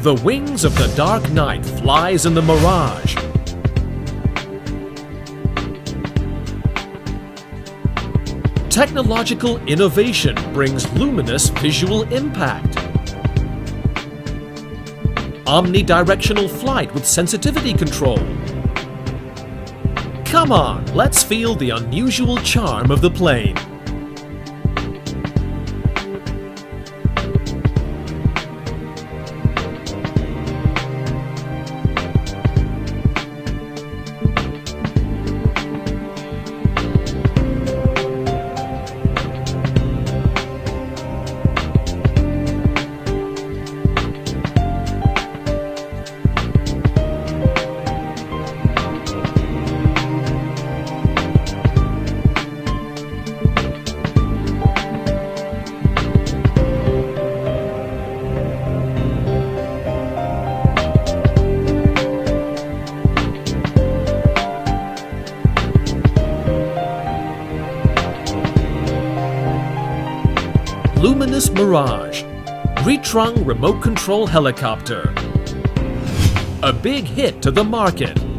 The wings of the dark night flies in the mirage. Technological innovation brings luminous visual impact. Omnidirectional flight with sensitivity control. Come on, let's feel the unusual charm of the plane. Luminous Mirage, RuiChuang remote control helicopter. A big hit to the market.